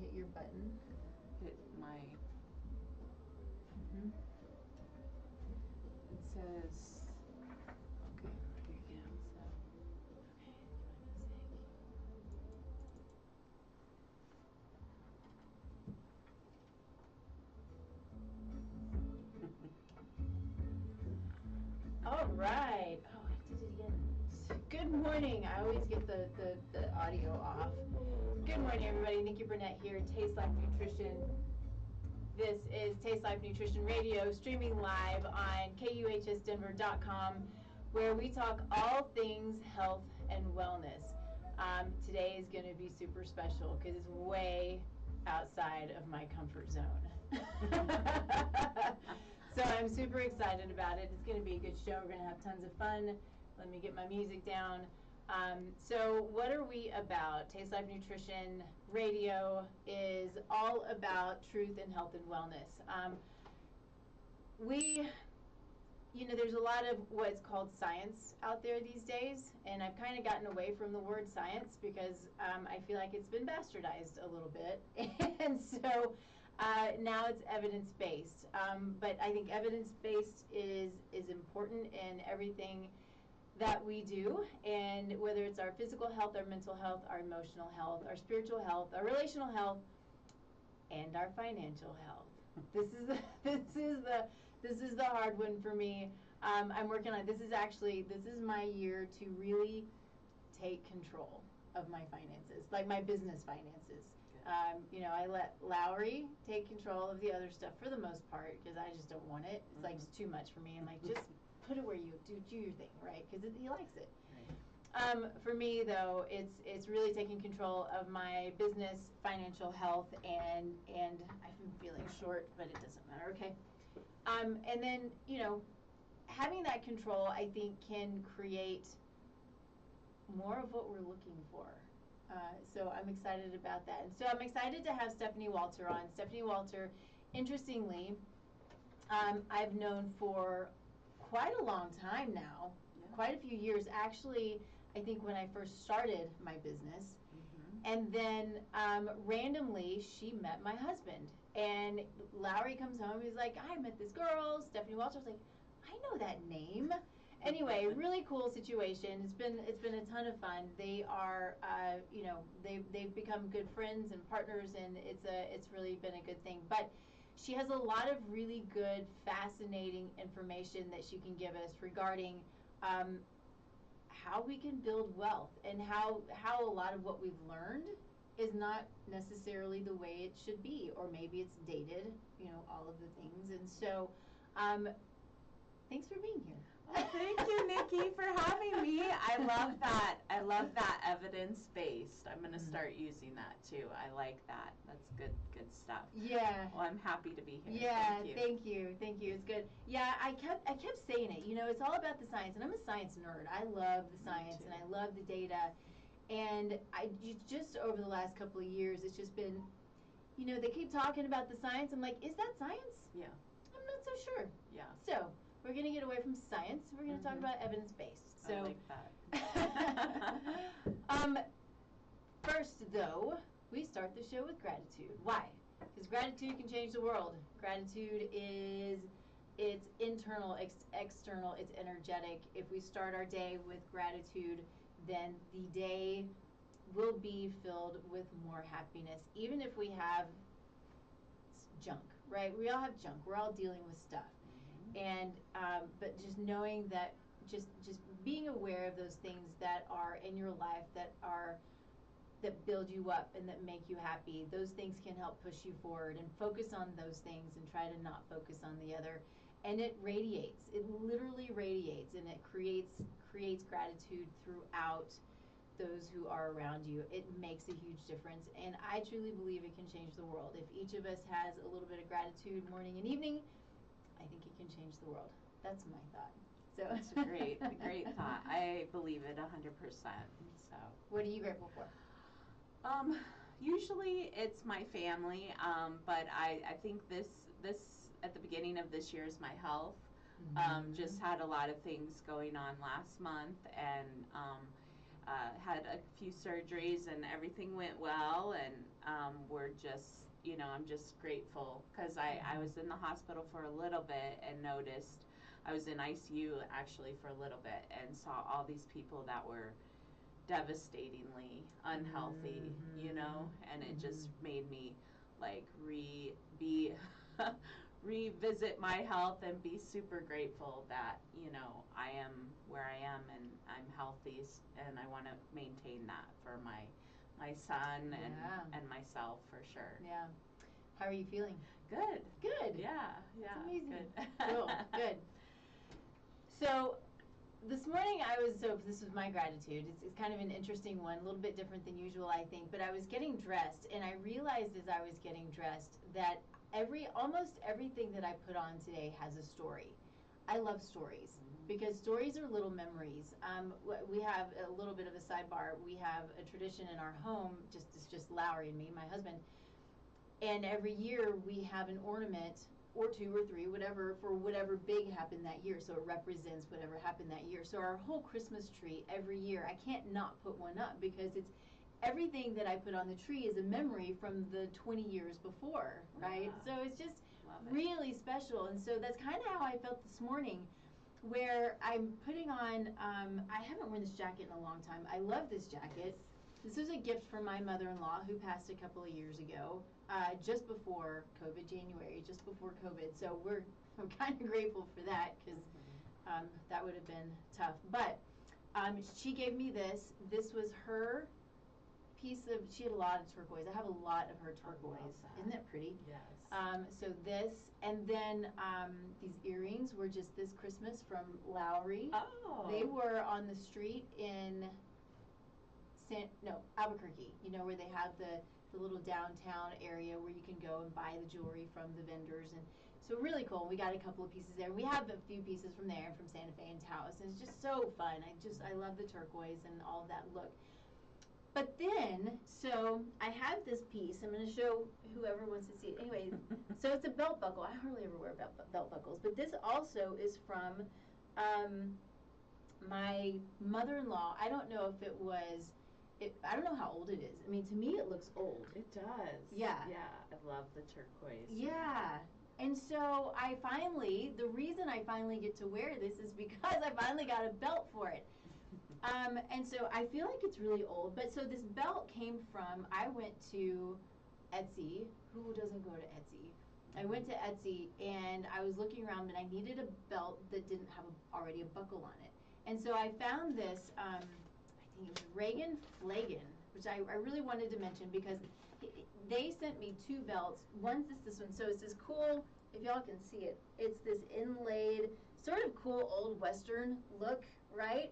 hit your button. Hit my. Mm-hmm. It says. Okay, here you go. So. Okay, All right. Oh, I did it again. Good morning. I always get the audio off. Good morning, everybody. Nikki Burnett here, Taste Life Nutrition. This is Taste Life Nutrition Radio, streaming live on KUHSdenver.com, where we talk all things health and wellness. Today is going to be super special because it's way outside of my comfort zone. So I'm super excited about it. It's going to be a good show. We're going to have tons of fun. Let me get my music down. So what are we about? Taste Life Nutrition Radio is all about truth and health and wellness. There's a lot of what's called science out there these days, and I've kind of gotten away from the word science because I feel like it's been bastardized a little bit. And so now it's evidence-based. But I think evidence-based is important in everything that we do, and whether it's our physical health, our mental health, our emotional health, our spiritual health, our relational health, and our financial health. This is the hard one for me. I'm working on this is my year to really take control of my finances, like my business finances. I let Lowry take control of the other stuff for the most part because I just don't want it. It's like it's too much for me. I'm like, just put it where you do your thing, right? Because he likes it. Right. For me, though, it's really taking control of my business, financial health, and I've been feeling short, but it doesn't matter. Okay. And then having that control, I think, can create more of what we're looking for. So I'm excited about that. And so I'm excited to have Stephanie Walter on. Stephanie Walter, interestingly, I've known for quite a long time now, quite a few years. Actually, I think when I first started my business. Mm-hmm. And then randomly, she met my husband. And Lowry comes home, he's like, I met this girl, Stephanie Walter. I was like, I know that name. Anyway, really cool situation. It's been a ton of fun. They are, they've become good friends and partners, and it's really been a good thing. But she has a lot of really good, fascinating information that she can give us regarding how we can build wealth and how a lot of what we've learned is not necessarily the way it should be, or maybe it's dated. All of the things, and so. Thanks for being here. Well, thank you, Nikki, for having me. I love that. I love that evidence-based. I'm going to start using that too. I like that. That's good stuff. Yeah. Well, I'm happy to be here. Yeah, thank you. It's good. Yeah, I kept saying it. It's all about the science, and I'm a science nerd. I love the science and I love the data. And I just over the last couple of years, it's just been, they keep talking about the science. I'm like, is that science? Yeah. I'm not so sure. Yeah. So we're going to get away from science. We're going to talk about evidence-based. So, I like that. First, though, we start the show with gratitude. Why? Because gratitude can change the world. Gratitude it's internal, external, it's energetic. If we start our day with gratitude, then the day will be filled with more happiness, even if we have junk, right? We all have junk. We're all dealing with stuff. And but just knowing that, just being aware of those things that are in your life that build you up and that make you happy, those things can help push you forward, and focus on those things and try to not focus on the other. And it radiates. It literally radiates, and it creates gratitude throughout those who are around you. It makes a huge difference, and I truly believe it can change the world. If each of us has a little bit of gratitude morning and evening, I think it can change the world. That's my thought. So that's a great thought. I believe it 100%. So what are you grateful for? Usually it's my family, but I think this at the beginning of this year is my health. Just had a lot of things going on last month, and had a few surgeries, and everything went well, and we're just, I'm just grateful because I was in the hospital for a little bit and noticed, I was in ICU actually for a little bit and saw all these people that were devastatingly unhealthy, and it just made me like revisit my health and be super grateful that, I am where I am and I'm healthy, and I want to maintain that for my son and myself for sure. Yeah. How are you feeling? Good. Good. Yeah. That's amazing. Good. Cool. Good. So this morning this was my gratitude. It's kind of an interesting one, a little bit different than usual, I think, but I was getting dressed and I realized as I was getting dressed that almost everything that I put on today has a story. I love stories because stories are little memories. We have a little bit of a sidebar. We have a tradition in our home, it's just Lowry and me, my husband, and every year we have an ornament or two or three, whatever, for whatever big happened that year. So it represents whatever happened that year. So our whole Christmas tree every year, I can't not put one up because it's everything that I put on the tree is a memory from the 20 years before, right? Wow. So it's just really special. And so that's kind of how I felt this morning, where I'm putting on, I haven't worn this jacket in a long time. I love this jacket. This was a gift from my mother-in-law who passed a couple of years ago, just before COVID, January, just before COVID. So I'm kind of grateful for that because that would have been tough. But she gave me this. This was her piece of, she had a lot of turquoise. I have a lot of her turquoise. Isn't that pretty? Yes. So this, and then these earrings were just this Christmas from Lowry. Oh. They were on the street in Albuquerque, where they have the little downtown area where you can go and buy the jewelry from the vendors. And so really cool. We got a couple of pieces there. We have a few pieces from there, from Santa Fe and Taos, and it's just so fun. I love the turquoise and all of that look. But then, so I have this piece. I'm going to show whoever wants to see it. Anyway, so it's a belt buckle. I hardly ever wear belt buckles, but this also is from my mother-in-law. I don't know if it was, I don't know how old it is. I mean, to me, it looks old. It does. Yeah. Yeah, I love the turquoise. Yeah. And so the reason I finally get to wear this is because I finally got a belt for it. And so I feel like it's really old, but so this belt came from, I went to Etsy. Who doesn't go to Etsy? I went to Etsy and I was looking around and I needed a belt that didn't have already a buckle on it. And so I found this, I think it was Reagan Flagan, which I really wanted to mention because they sent me two belts. One's this one. So it's this cool, if y'all can see it, it's this inlaid, sort of cool old Western look, right?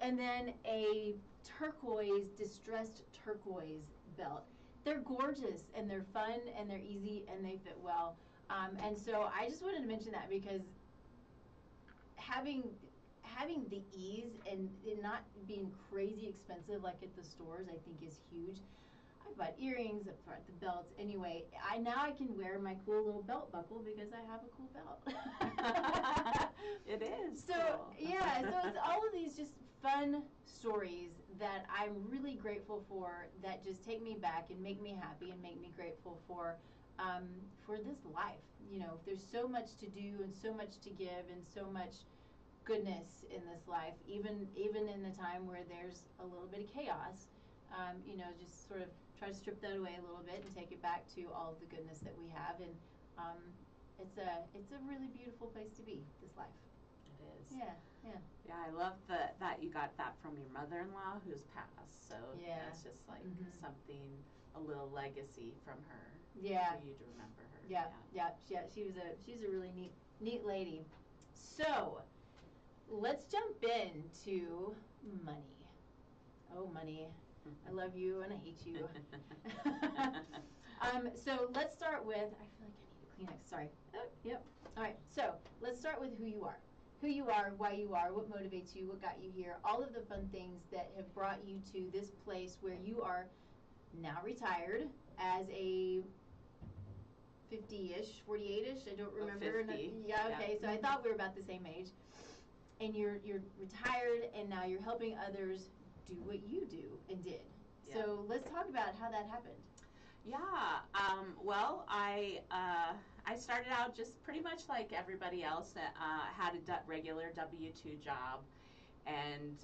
And then a turquoise, distressed turquoise belt. They're gorgeous and they're fun and they're easy and they fit well. And so I just wanted to mention that because having the ease and it not being crazy expensive like at the stores, I think is huge. I bought earrings, I bought the belts. Anyway, now I can wear my cool little belt buckle because I have a cool belt. It is. So cool. Yeah, so it's all of these just fun stories that I'm really grateful for that just take me back and make me happy and make me grateful for this life. There's so much to do and so much to give and so much goodness in this life, even in the time where there's a little bit of chaos. Just sort of try to strip that away a little bit and take it back to all of the goodness that we have. And it's a really beautiful place to be, this life. It is. Yeah. Yeah, I love that you got that from your mother-in-law who's passed. So it's just like something, a little legacy from her. Yeah. For you to remember her. Yeah. She's a really neat lady. So let's jump into money. Oh, money. I love you and I hate you. So let's start with, I feel like I need a Kleenex, sorry. Oh, yep. All right, so let's start with who you are. Who you are, why you are, what motivates you, what got you here, all of the fun things that have brought you to this place where you are now retired as a 50-ish, 48-ish, I don't remember. 50. Yeah, okay, so I thought we were about the same age. And you're retired and now you're helping others do what you do and did. Yeah. So let's talk about how that happened. Yeah. Well, I started out just pretty much like everybody else. Had a regular W-2 job, and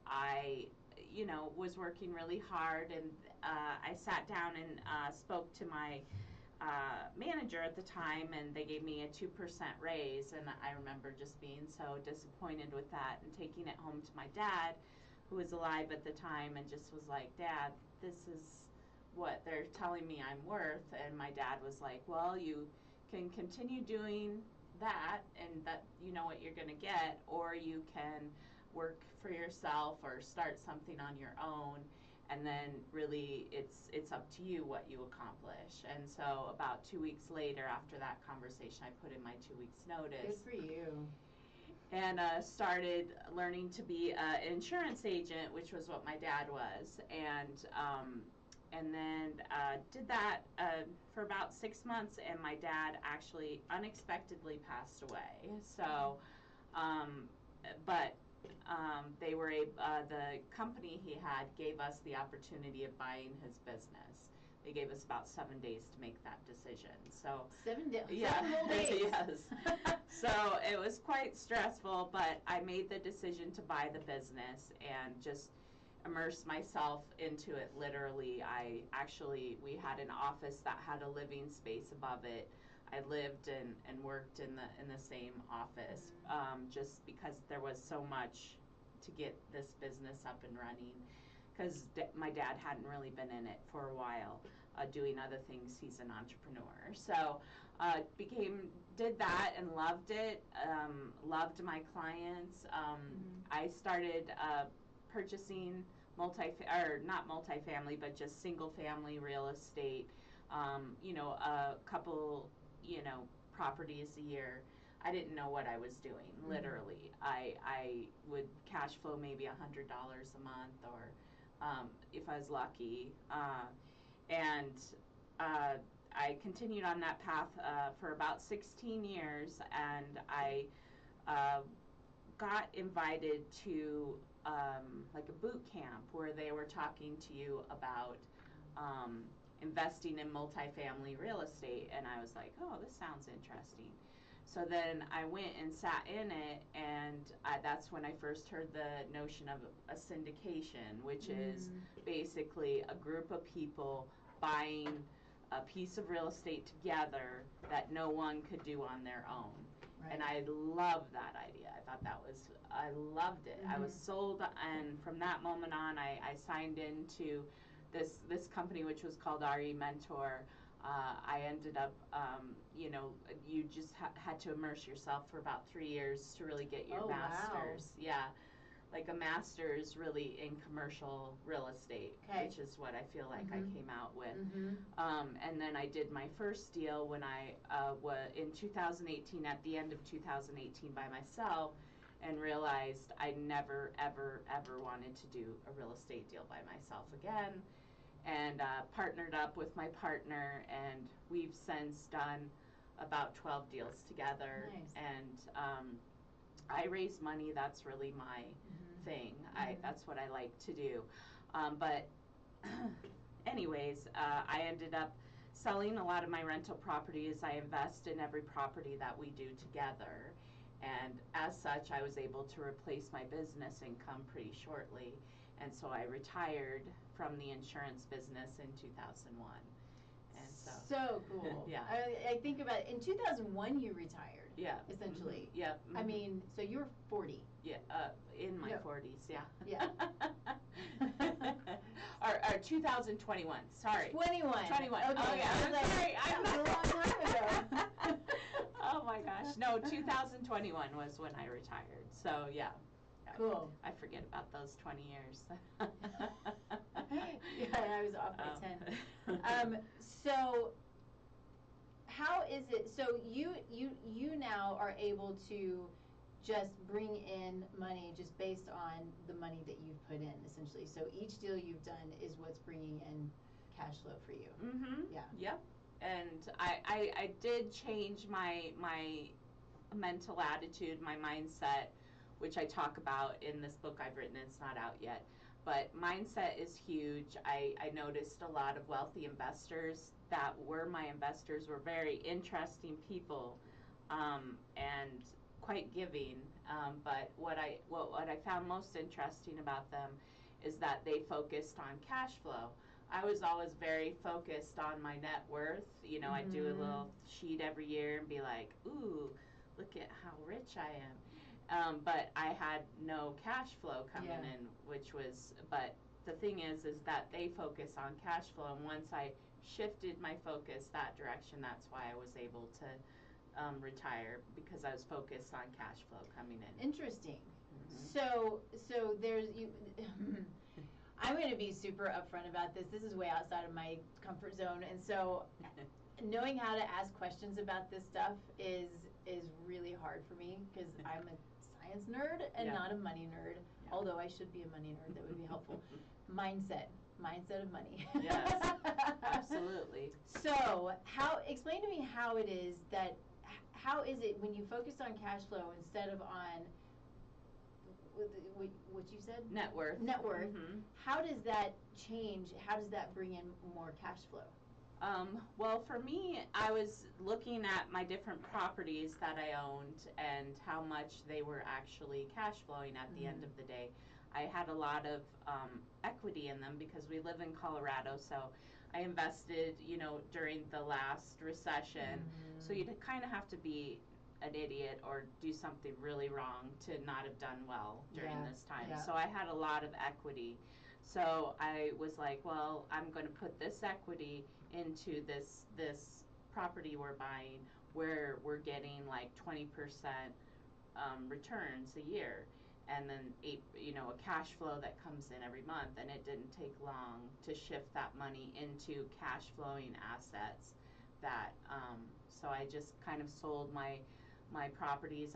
I, was working really hard. And I sat down and spoke to my manager at the time, and they gave me a 2% raise. And I remember just being so disappointed with that and taking it home to my dad, who was alive at the time, and just was like, Dad, this is what they're telling me I'm worth. And my dad was like, well, you can continue doing that, and that you know what you're going to get, or you can work for yourself or start something on your own, and then really it's up to you what you accomplish. And so about 2 weeks later, after that conversation, I put in my 2 weeks notice. Good for you. And started learning to be an insurance agent, which was what my dad was. And then did that for about 6 months, and my dad actually unexpectedly passed away. So, but they were the company he had gave us the opportunity of buying his business. They gave us about 7 days to make that decision. So 7 days. yeah, 7 whole days. Yes. So it was quite stressful, but I made the decision to buy the business and just immerse myself into it literally. We had an office that had a living space above it. I lived and worked in the same office, just because there was so much to get this business up and running, because my dad hadn't really been in it for a while, doing other things. He's an entrepreneur. So did that and loved it, loved my clients. I started purchasing not multifamily, but just single family real estate, a couple, properties a year. I didn't know what I was doing, literally. I would cash flow maybe $100 a month, or if I was lucky. And I continued on that path for about 16 years, and I got invited to like a boot camp where they were talking to you about investing in multifamily real estate, and I was like, oh, this sounds interesting. So then I went and sat in it, and that's when I first heard the notion of a syndication, which is basically a group of people buying a piece of real estate together that no one could do on their own. Right. And I loved that idea. I loved it. I was sold, and from that moment on, I signed into this company, which was called RE Mentor. I ended up, you just had to immerse yourself for about 3 years to really get your master's. Wow. Yeah, like a master's really in commercial real estate, which is what I feel like I came out with. And then I did my first deal when I was in 2018, at the end of 2018, by myself, and realized I never, ever, ever wanted to do a real estate deal by myself again. And partnered up with my partner, and we've since done about 12 deals together. Nice. And I raise money. That's really my thing. That's what I like to do. But anyways, I ended up selling a lot of my rental properties. I invest in every property that we do together. And as such, I was able to replace my business income pretty shortly. And so I retired from the insurance business in 2001. And so cool. Yeah. I think about it. In 2001 you retired. Yeah. Essentially. Yeah. I mean, so you were 40. Yeah. In my 40s. Yeah. Yeah. or 2021. Sorry. 21. Okay. Oh yeah. I'm sorry. That was a long time ago. Oh my gosh. No, 2021 was when I retired. So yeah. Cool. I forget about those 20 years. Yeah, I was off by 10. So how is it, so you now are able to just bring in money just based on the money that you've put in, essentially. So each deal you've done is what's bringing in cash flow for you. Yeah. Yep. And I did change my mental attitude, my mindset, which I talk about in this book I've written. It's not out yet. but mindset is huge. I noticed a lot of wealthy investors that were my investors were very interesting people, and quite giving. But what I found most interesting about them is that they focused on cash flow. I was always very focused on my net worth. You know, I do a little sheet every year and be like, ooh, look at how rich I am. But I had no cash flow coming in, but the thing is that they focus on cash flow. And once I shifted my focus that direction, that's why I was able to retire, because I was focused on cash flow coming in. Interesting. So there's you. I'm going to be super upfront about this. This is way outside of my comfort zone, and so knowing how to ask questions about this stuff is really hard for me, because I'm a science nerd and not a money nerd. Although I should be a money nerd, that would be helpful. Mindset of money. Yes, absolutely. So explain to me how it is when you focus on cash flow instead of on what you said? Net worth. How does that change? How does that bring in more cash flow? Well, for me, I was looking at my different properties that I owned and how much they were actually cash flowing at the end of the day. I had a lot of equity in them because we live in Colorado, so I invested, during the last recession. So you'd kind of have to be an idiot or do something really wrong to not have done well during this time. So I had a lot of equity. So I was like, well, I'm going to put this equity into this property we're buying, where we're getting like 20% returns a year, and then a cash flow that comes in every month. And it didn't take long to shift that money into cash flowing assets. So I just kind of sold my properties.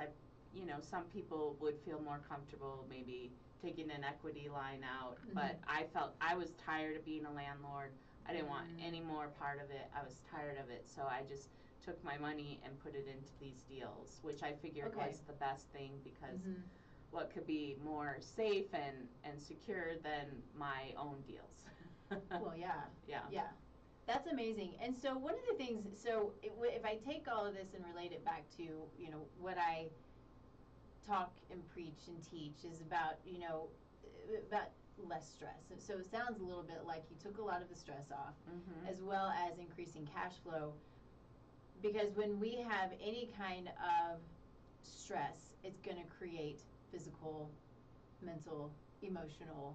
Some people would feel more comfortable maybe taking an equity line out, but I felt I was tired of being a landlord. I didn't want any more part of it. I was tired of it, so I just took my money and put it into these deals, which I figured was the best thing, because what could be more safe and secure than my own deals? Well, yeah. That's amazing. And so one of the things, if I take all of this and relate it back to, what I talk and preach and teach is about less stress. So it sounds a little bit like you took a lot of the stress off, as well as increasing cash flow. Because when we have any kind of stress, it's going to create physical, mental, emotional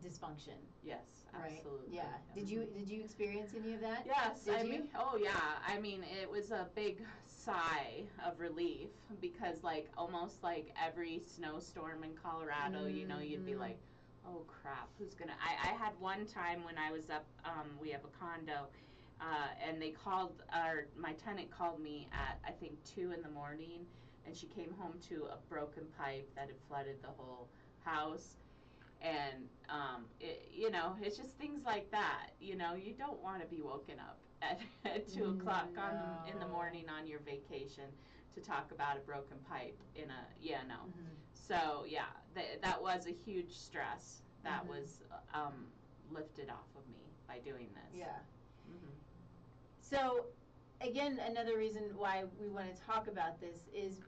dysfunction. Yes, absolutely. Right? Yeah. Did you experience any of that? Yes. I mean, it was a big sigh of relief, because almost like every snowstorm in Colorado, you'd be like, oh crap, who's gonna? I had one time when I was up. We have a condo, and my tenant called me at I think 2 a.m, and she came home to a broken pipe that had flooded the whole house. And it's just things like that. You don't want to be woken up at 2 o'clock in the morning on your vacation to talk about a broken pipe So that was a huge stress that was lifted off of me by doing this. Yeah. So again, another reason why we want to talk about this is,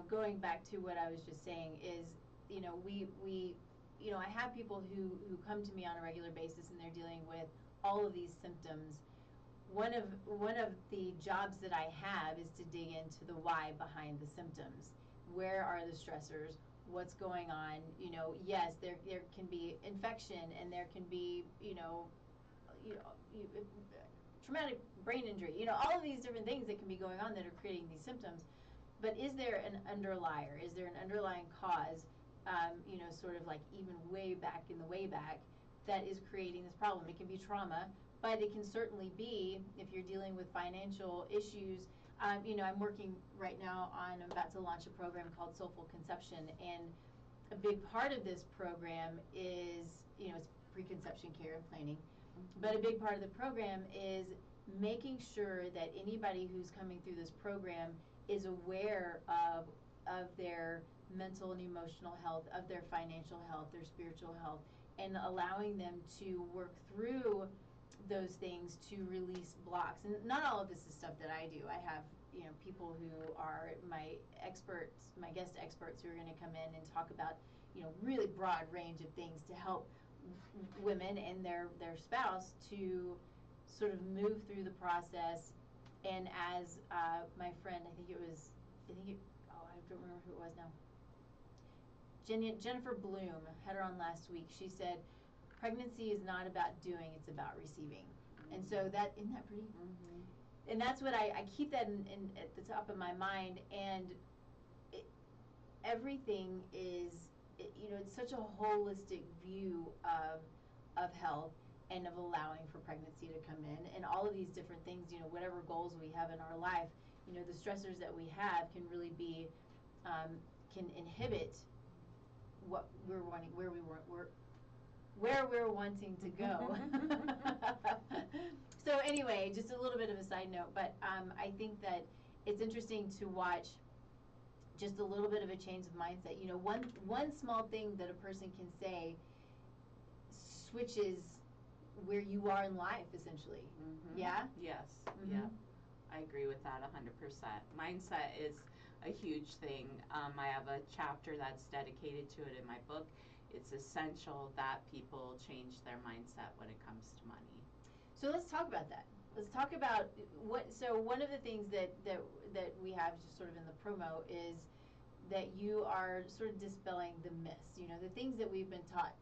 going back to what I was just saying is, we I have people who come to me on a regular basis, and they're dealing with all of these symptoms. One of the jobs that I have is to dig into the why behind the symptoms. Where are the stressors? What's going on? Yes, there can be infection, and there can be traumatic brain injury. All of these different things that can be going on that are creating these symptoms. But is there an underlier? Is there an underlying cause? Sort of like even way back in the way back, that is creating this problem. It can be trauma, but it can certainly be if you're dealing with financial issues. I'm working right now I'm about to launch a program called Soulful Conception, and a big part of this program is, it's preconception care and planning, but a big part of the program is making sure that anybody who's coming through this program is aware of their mental and emotional health, of their financial health, their spiritual health, and allowing them to work through those things to release blocks. And not all of this is stuff that I do. I have, people who are my experts, my guest experts, who are going to come in and talk about, really broad range of things to help women and their spouse to sort of move through the process. And as my friend, I don't remember who it was now. Jennifer Bloom had her on last week. She said, pregnancy is not about doing, it's about receiving. Mm-hmm. And so that, isn't that pretty? Mm-hmm. And that's what I keep that at the top of my mind. And everything is, it's such a holistic view of health and of allowing for pregnancy to come in, and all of these different things, whatever goals we have in our life, the stressors that we have can really be, can inhibit what we're wanting, where we're wanting to go. So anyway, just a little bit of a side note, but I think that it's interesting to watch just a little bit of a change of mindset. One small thing that a person can say switches where you are in life, essentially. Mm-hmm. Yeah? Yes. Mm-hmm. Yeah. I agree with that 100%. Mindset is a huge thing. I have a chapter that's dedicated to it in my book. It's essential that people change their mindset when it comes to money. So let's talk about that. Let's talk about one of the things that we have just sort of in the promo is that you are sort of dispelling the myths. The things that we've been taught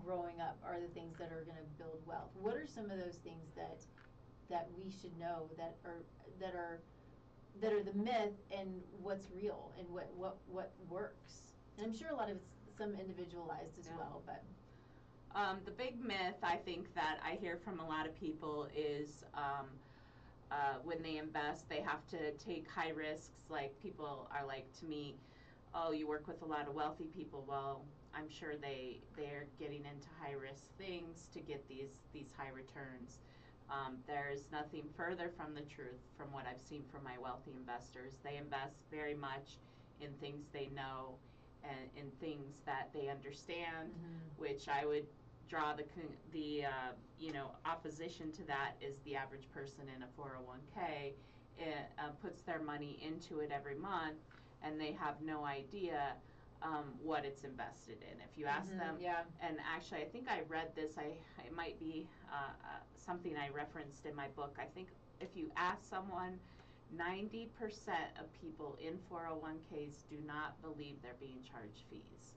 growing up are the things that are going to build wealth. What are some of those things that we should know that are the myth, and what's real, and what works? And I'm sure a lot of it's some individualized as well, but the big myth I think that I hear from a lot of people is when they invest, they have to take high risks. Like, people are like to me, oh, you work with a lot of wealthy people. Well, I'm sure they're getting into high risk things to get these high returns. There's nothing further from the truth from what I've seen from my wealthy investors. They invest very much in things they know and in things that they understand, mm-hmm. which I would draw the opposition to that is the average person in a 401k puts their money into it every month, and they have no idea what it's invested in. If you ask mm-hmm, them, yeah. And actually I think I read this, it might be something I referenced in my book. I think if you ask someone, 90% of people in 401ks do not believe they're being charged fees.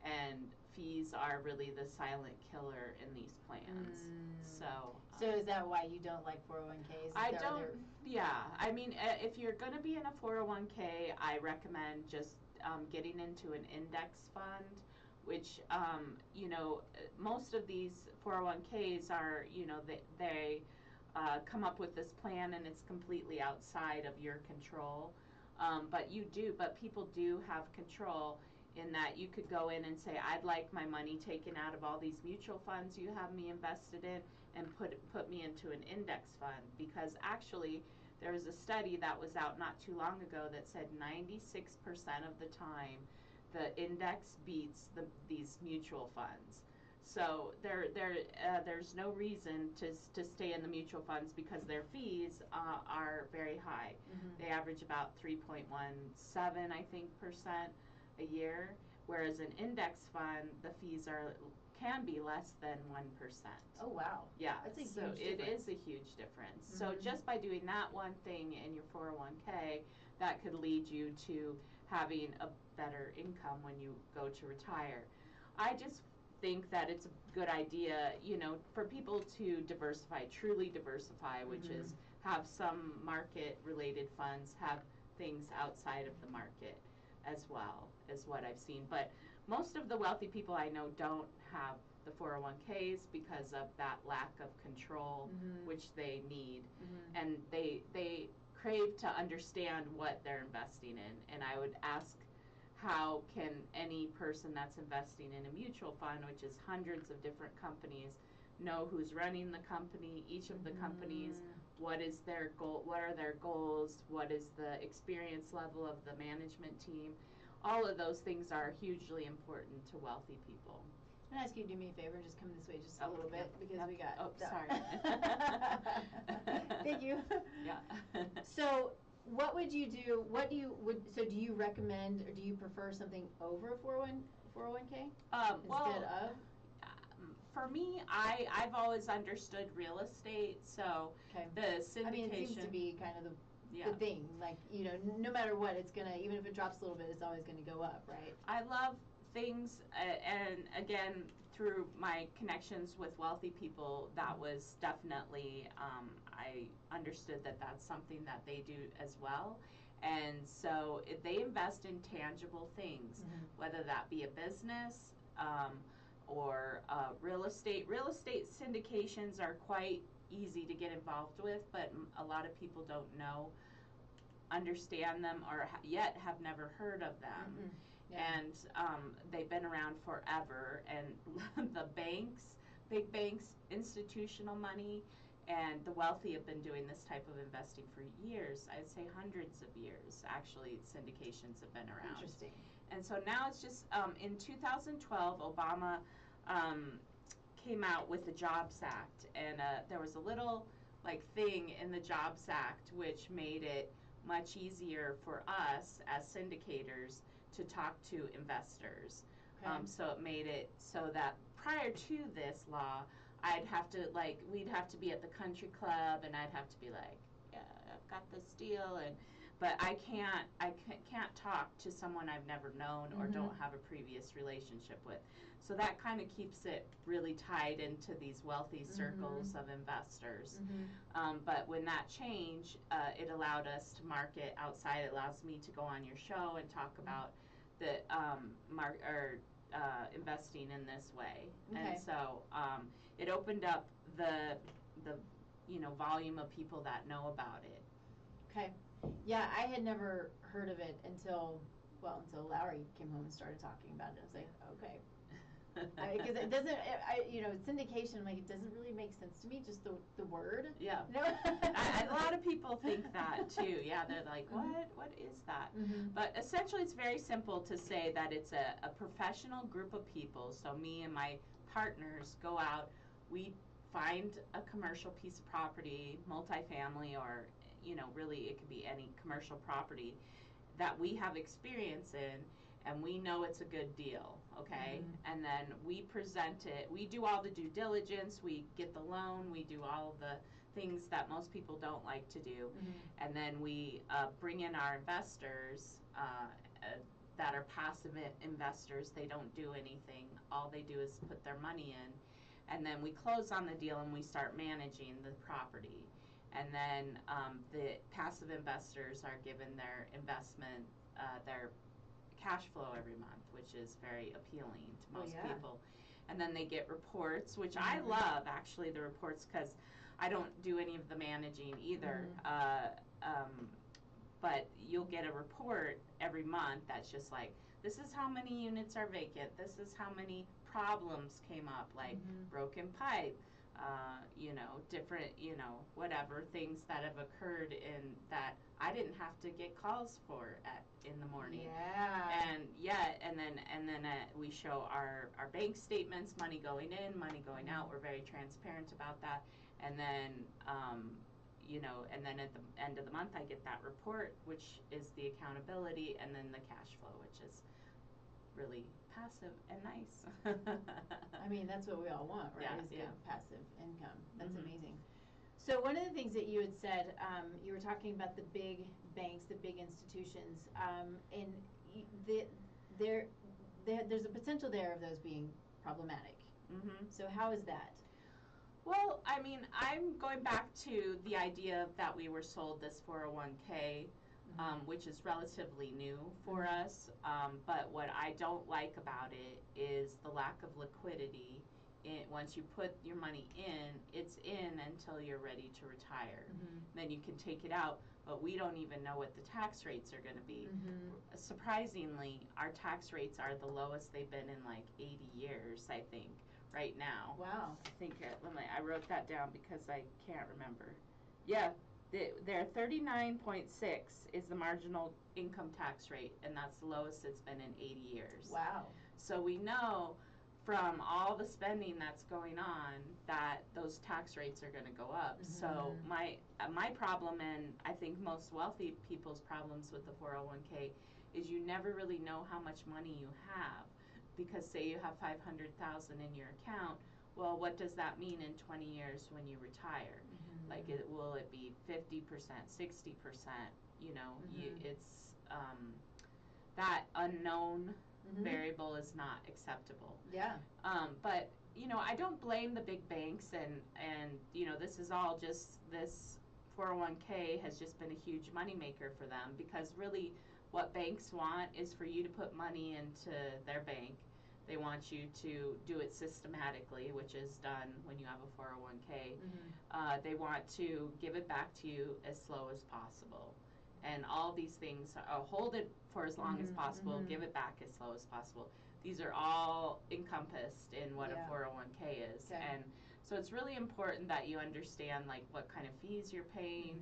And fees are really the silent killer in these plans. So is that why you don't like 401ks? Yeah. I mean, if you're going to be in a 401k, I recommend just getting into an index fund, which, most of these 401ks are, they come up with this plan and it's completely outside of your control. But people do have control in that you could go in and say, I'd like my money taken out of all these mutual funds you have me invested in and put me into an index fund. Because actually there was a study that was out not too long ago that said 96% of the time the index beats these mutual funds. So there's no reason to stay in the mutual funds because their fees are very high. Mm-hmm. They average about 3.17, I think, percent a year, whereas an index fund, the fees can be less than 1%. Oh wow! Yeah, that's a huge difference. It is a huge difference. Mm-hmm. So just by doing that one thing in your 401k, that could lead you to having a better income when you go to retire. I just think that it's a good idea, for people to diversify, truly diversify, which mm-hmm. is have some market-related funds, have things outside of the market as well, is what I've seen. But most of the wealthy people I know don't have the 401ks because of that lack of control, mm-hmm. which they need. Mm-hmm. And they crave to understand what they're investing in. And I would ask, how can any person that's investing in a mutual fund, which is hundreds of different companies, know who's running the company, each of the mm-hmm. companies, what is their goal, what are their goals, what is the experience level of the management team? All of those things are hugely important to wealthy people. I'm going to ask you to do me a favor and just come this way just a little bit because we got. Oh, sorry. Thank you. Yeah. So, what would you do? So do you recommend or do you prefer something over 401k instead of? For me, I've always understood real estate, so the syndication. I mean, it seems to be kind of the thing. Like, no matter what, it's gonna, even if it drops a little bit, it's always gonna go up, right? I love things, and again, through my connections with wealthy people, that was definitely, I understood that that's something that they do as well. And so if they invest in tangible things, whether that be a business, or real estate. Real estate syndications are quite easy to get involved with, but a lot of people don't understand them, or yet have never heard of them. And they've been around forever, and the banks, big banks, institutional money, and the wealthy have been doing this type of investing for years. I'd say hundreds of years, actually, syndications have been around. Interesting. And so now it's just, in 2012, Obama came out with the Jobs Act, and there was a little thing in the Jobs Act which made it much easier for us as syndicators to talk to investors. So it made it so that prior to this law, we'd have to be at the country club, and I'd have to be like, yeah, I've got this deal, but I can't talk to someone I've never known or don't have a previous relationship with. So that kind of keeps it really tied into these wealthy circles of investors. But when that changed, it allowed us to market outside. It allows me to go on your show and talk about the investing in this way. Okay. And so it opened up the volume of people that know about it. Okay. Yeah, I had never heard of it until Lowry came home and started talking about it. I was like, okay. Because it doesn't, syndication, it doesn't really make sense to me, just the word. Yeah. No. A lot of people think that too. Yeah, they're like, what is that? But essentially it's very simple to say that it's a professional group of people. So me and my partners go out, we find a commercial piece of property, multifamily, or really it could be any commercial property that we have experience in, and we know it's a good deal, okay? And then we present it, we do all the due diligence, we get the loan, we do all the things that most people don't like to do, and then we bring in our investors that are passive investors. They don't do anything, all they do is put their money in, and then we close on the deal and we start managing the property. And then the passive investors are given their investment, their cash flow every month, which is very appealing to most people. And then they get reports, which I love, actually, the reports, because I don't do any of the managing either. But you'll get a report every month that's just like, this is how many units are vacant, this is how many problems came up, like broken pipe, different, whatever, things that have occurred in that I didn't have to get calls for in the morning. Yeah. And then we show our bank statements, money going in, money going out. We're very transparent about that. And then, and then at the end of the month, I get that report, which is the accountability, and then the cash flow, which is really passive and nice. I mean, that's what we all want, right? Yeah, is good passive income. That's amazing. So one of the things that you had said, you were talking about the big banks, the big institutions, and there's a potential there of those being problematic. So how is that? Well, I mean, I'm going back to the idea that we were sold this 401k, which is relatively new for us. But what I don't like about it is the lack of liquidity. Once you put your money in, it's in until you're ready to retire. Then you can take it out, but we don't even know what the tax rates are going to be. Surprisingly, our tax rates are the lowest they've been in like 80 years, I think, right now. Wow. I think, I wrote that down because I can't remember. Yeah, they're 39.6 is the marginal income tax rate, and that's the lowest it's been in 80 years. Wow. So we know from all the spending that's going on, that those tax rates are going to go up. So my problem, and I think most wealthy people's problems with the 401k, is you never really know how much money you have, because say you have 500,000 in your account. Well, what does that mean in 20 years when you retire? Like, will it be 50%, 60%? You know, it's that unknown variable is not acceptable. Yeah. But you know, I don't blame the big banks, and you know, this is all just, this 401k has just been a huge moneymaker for them, because really what banks want is for you to put money into their bank. They want you to do it systematically, which is done when you have a 401k. They want to give it back to you as slow as possible. And all these things, hold it for as long as possible, give it back as slow as possible. These are all encompassed in what a 401k is. Okay. And so it's really important that you understand like what kind of fees you're paying,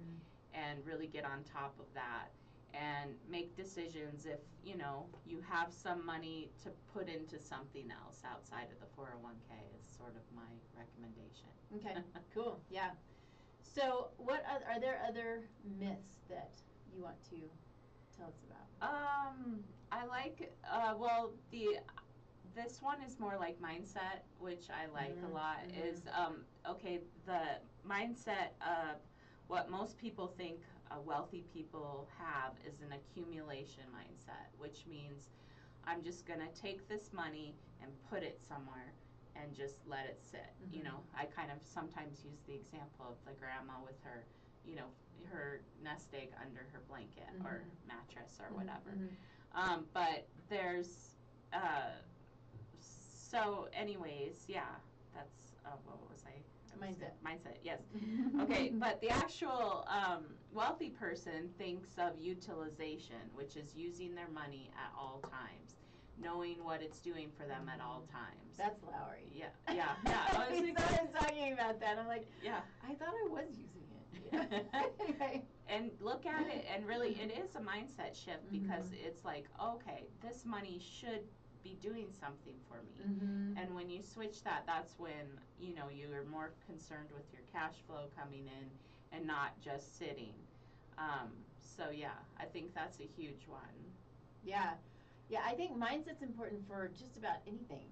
and really get on top of that and make decisions if, you know, you have some money to put into something else outside of the 401k is sort of my recommendation. Okay, cool, yeah. So what are there other myths that you want to tell us about? I like, well, this one is more like mindset, which I like a lot, is, okay, the mindset of what most people think wealthy people have is an accumulation mindset, which means I'm just going to take this money and put it somewhere and just let it sit. You know, I kind of sometimes use the example of the grandma with her, you know, her nest egg under her blanket or mattress or whatever. But there's, so anyways, yeah, that's, what was I? Mindset, yes. Okay, but the actual wealthy person thinks of utilization, which is using their money at all times, knowing what it's doing for them at all times. That's Lowry. Yeah. I was talking about that. I'm like, yeah. I thought I was using it. Anyway. And look at it, and really, it is a mindset shift, because it's like, okay, this money should be doing something for me. And when you switch that, that's when, you know, you are more concerned with your cash flow coming in and not just sitting. So yeah, I think that's a huge one. Yeah, I think mindset's important for just about anything.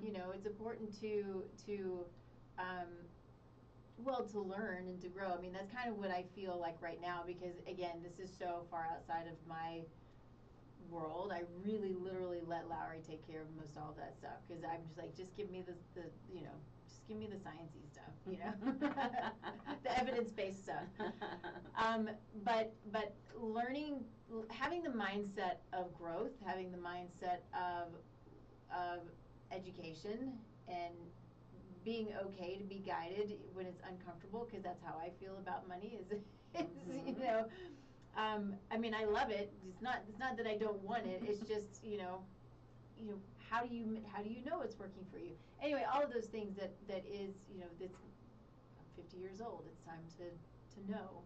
You know, it's important to well, to learn and to grow. I mean, that's kind of what I feel like right now, because again, this is so far outside of my world. I really literally let Lowry take care of most all of that stuff, because I'm just like, just give me the you know, just give me the sciencey stuff, you know, the evidence-based stuff. But learning, having the mindset of growth, having the mindset of education, and being okay to be guided when it's uncomfortable, because that's how I feel about money. Is you know. I mean, I love it. It's not that I don't want it. It's just, you know, how do you know it's working for you? Anyway, all of those things that is, you know, that's, I'm 50 years old. It's time to know.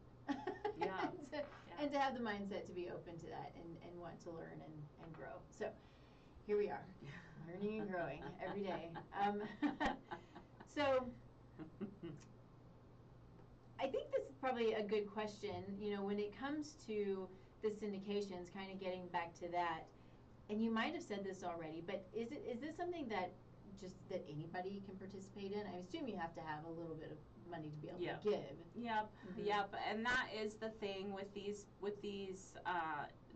And to have the mindset to be open to that, and want to learn and grow. So here we are, learning and growing every day. So I think this is probably a good question, you know, when it comes to the syndications, kind of getting back to that, and you might have said this already, but is this something that anybody can participate in? I assume you have to have a little bit of money to be able to give. Yep. And that is the thing with these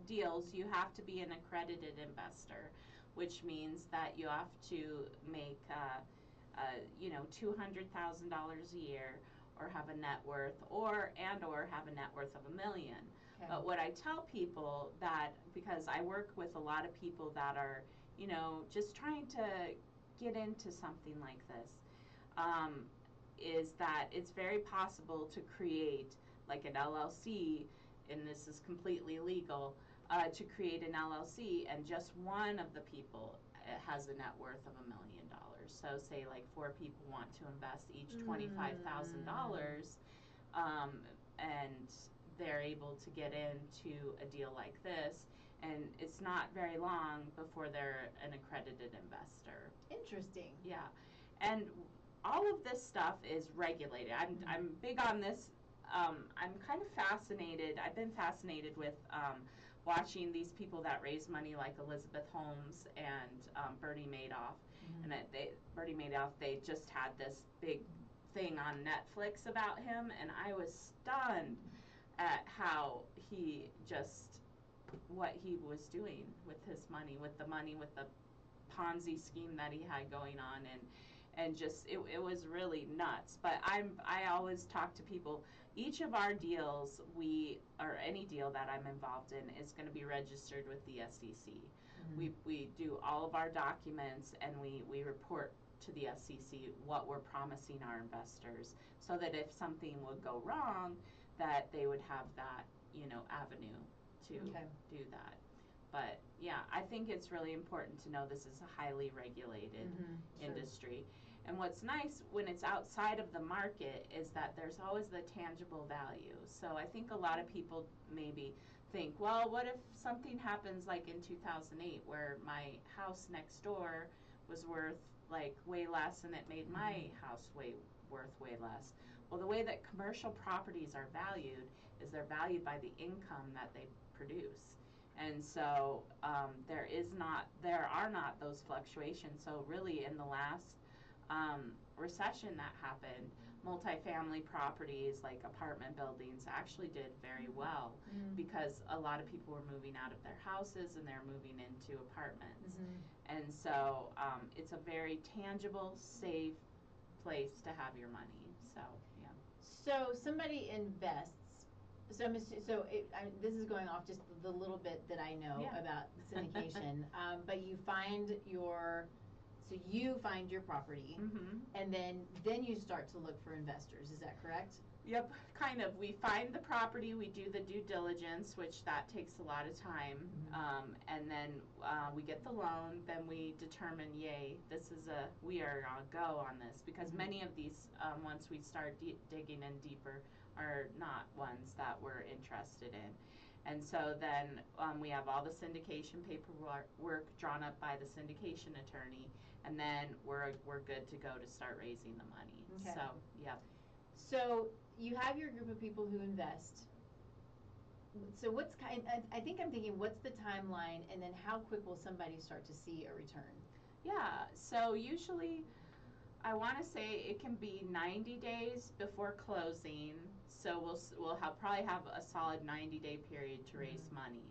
deals. You have to be an accredited investor, which means that you have to make you know, $200,000 a year, or have a net worth, or have a net worth of $1 million. Okay. But what I tell people, that because I work with a lot of people that are, you know, just trying to get into something like this, is that it's very possible to create like an LLC, and this is completely legal, to create an LLC, and just one of the people has a net worth of $1 million. So say like 4 people want to invest each $25,000, and they're able to get into a deal like this, and it's not very long before they're an accredited investor. Interesting. Yeah, and all of this stuff is regulated. I'm big on this. I'm kind of fascinated. I've been fascinated with watching these people that raise money, like Elizabeth Holmes and Bernie Madoff. And Bernie Madoff, they just had this big thing on Netflix about him, and I was stunned at how he just, what he was doing with his money, with the Ponzi scheme that he had going on, and just it was really nuts. But I always talk to people, each of our deals, or any deal that I'm involved in, is going to be registered with the SEC. We do all of our documents, and we report to the SEC what we're promising our investors, so that if something would go wrong, that they would have that, avenue to do that. But yeah, I think it's really important to know this is a highly regulated industry. And what's nice when it's outside of the market is that there's always the tangible value. So I think a lot of people maybe think, well, what if something happens like in 2008 where my house next door was worth like way less and it made my house worth way less. Well, the way that commercial properties are valued is they're valued by the income that they produce. And so there are not those fluctuations. So really in the last recession that happened, multifamily properties like apartment buildings actually did very well because a lot of people were moving out of their houses and they're moving into apartments. And so it's a very tangible, safe place to have your money. So yeah. So somebody invests. This is going off just the little bit that I know about syndication. But you find your property, and then you start to look for investors. Is that correct? Yep, kind of. We find the property, we do the due diligence, which that takes a lot of time, and then we get the loan. Then we determine, we are on go on this, because many of these, once we start digging in deeper, are not ones that we're interested in. And so then we have all the syndication paperwork drawn up by the syndication attorney, and then we're good to go to start raising the money. Okay. So, yeah. So you have your group of people who invest. So I think I'm thinking, what's the timeline, and then how quick will somebody start to see a return? Yeah, so usually I want to say it can be 90 days before closing. So we'll probably have a solid 90-day period to raise money.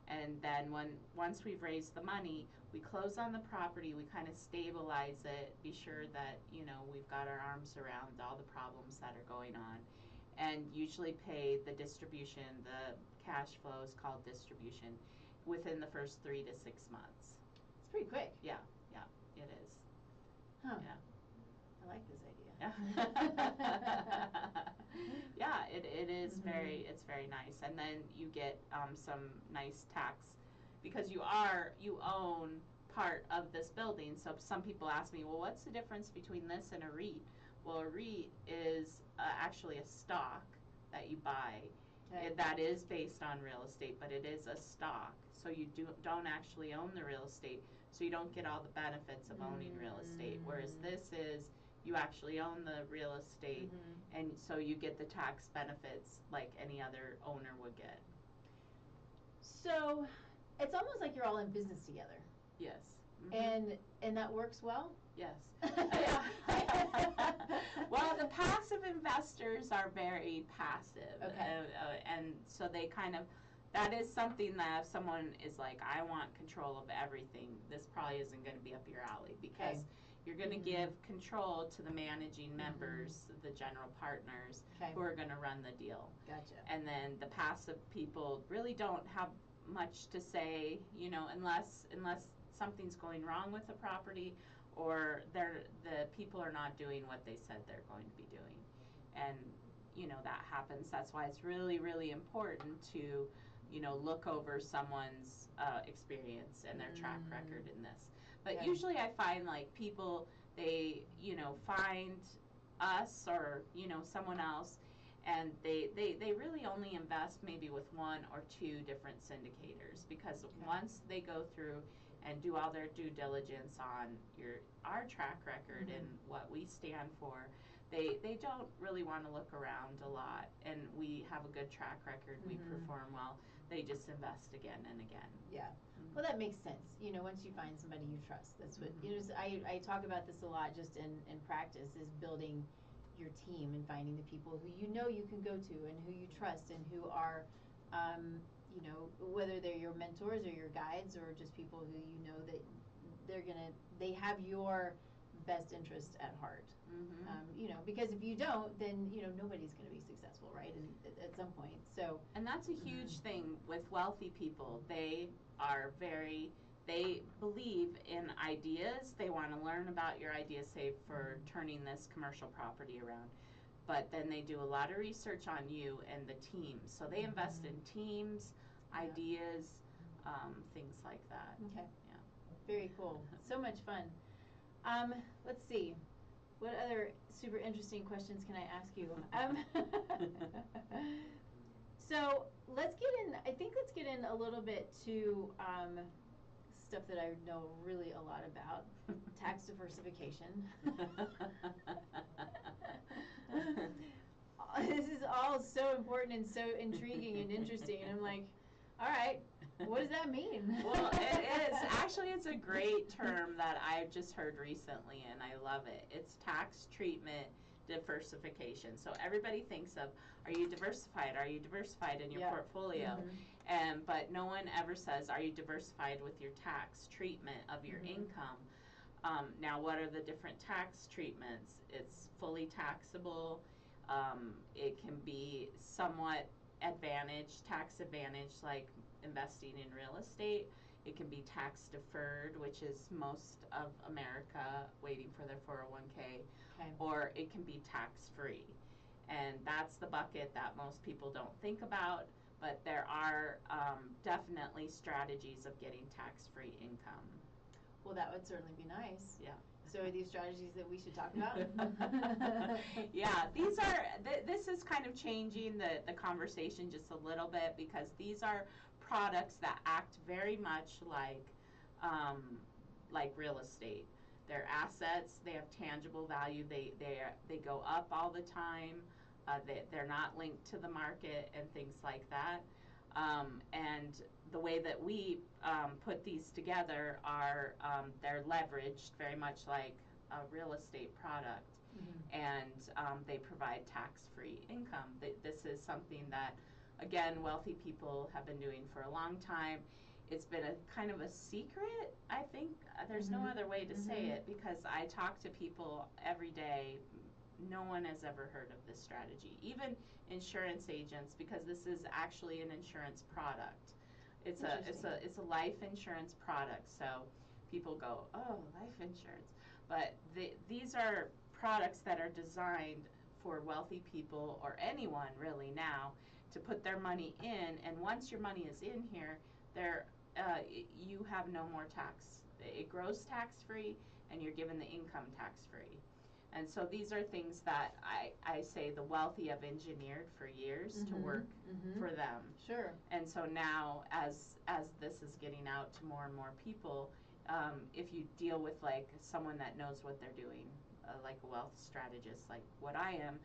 And then once we've raised the money, we close on the property, we kind of stabilize it, be sure that, we've got our arms around all the problems that are going on, and usually pay the distribution, the cash flow is called distribution, within the first 3 to 6 months. It's pretty quick. Yeah, it is. Huh. Yeah. I like this idea. Yeah, it is it's very nice. And then you get some nice tax, because you own part of this building. So some people ask me, well, what's the difference between this and a REIT? Well, a REIT is actually a stock that you buy. That is based on real estate, but it is a stock. So you don't actually own the real estate, so you don't get all the benefits of owning real estate. Whereas this is, you actually own the real estate, and so you get the tax benefits like any other owner would get. So it's almost like you're all in business together. Yes. And that works well? Yes. Well, the passive investors are very passive. Okay. And so they kind of, that is something that if someone is like, I want control of everything, this probably isn't going to be up your alley, because you're going to give control to the managing members, the general partners, who are going to run the deal. Gotcha. And then the passive people really don't have much to say, unless something's going wrong with the property, or the people are not doing what they said they're going to be doing. And that happens. That's why it's really, really important to look over someone's experience and their track record in this. But usually I find like people, they find us or someone else, and they really only invest maybe with one or two different syndicators, because once they go through and do all their due diligence on our track record and what we stand for, they don't really want to look around a lot, and we have a good track record, we perform well, they just invest again and again. Yeah. Well, that makes sense. Once you find somebody you trust, that's what, I talk about this a lot just in practice, is building your team and finding the people who you can go to and who you trust and who are, whether they're your mentors or your guides or just people who that they have your best interest at heart. Because if you don't, then, nobody's going to be successful, right? And at some point. So. And that's a huge thing with wealthy people. They believe in ideas. They want to learn about your ideas, say, for turning this commercial property around. But then they do a lot of research on you and the team. So they invest in teams, ideas, things like that. Okay. Yeah. Very cool. So much fun. Let's see. What other super interesting questions can I ask you? So let's get in a little bit to stuff that I know really a lot about, tax diversification. This is all so important and so intriguing and interesting, and I'm like, all right, what does that mean? Well, it is. Actually, it's a great term that I've just heard recently, and I love it. It's tax treatment diversification. So everybody thinks of, are you diversified? Are you diversified in your portfolio? But no one ever says, are you diversified with your tax treatment of your income? Now, what are the different tax treatments? It's fully taxable. It can be somewhat tax advantage, like investing in real estate. It can be tax deferred, which is most of America waiting for their 401k, or it can be tax free. And that's the bucket that most people don't think about, but there are definitely strategies of getting tax free income. Well, that would certainly be nice. Yeah. So are these strategies that we should talk about? Yeah, this is kind of changing the conversation just a little bit, because these are products that act very much like real estate. They're assets, they have tangible value, they go up all the time, they're not linked to the market and things like that. And the way that we put these together are they're leveraged very much like a real estate product, and they provide tax-free income. This is something that, again, wealthy people have been doing for a long time. It's been a kind of a secret, I think. There's no other way to say it, because I talk to people every day. No one has ever heard of this strategy, even insurance agents, because this is actually an insurance product. It's a life insurance product. So people go, oh, life insurance, but these are products that are designed for wealthy people, or anyone really now, to put their money in, and once your money is in here, you have no more tax. It grows tax-free, and you're given the income tax-free. And so these are things that I say the wealthy have engineered for years to work for them. Sure. And so now, as this is getting out to more and more people, if you deal with like someone that knows what they're doing, like a wealth strategist, like what I am,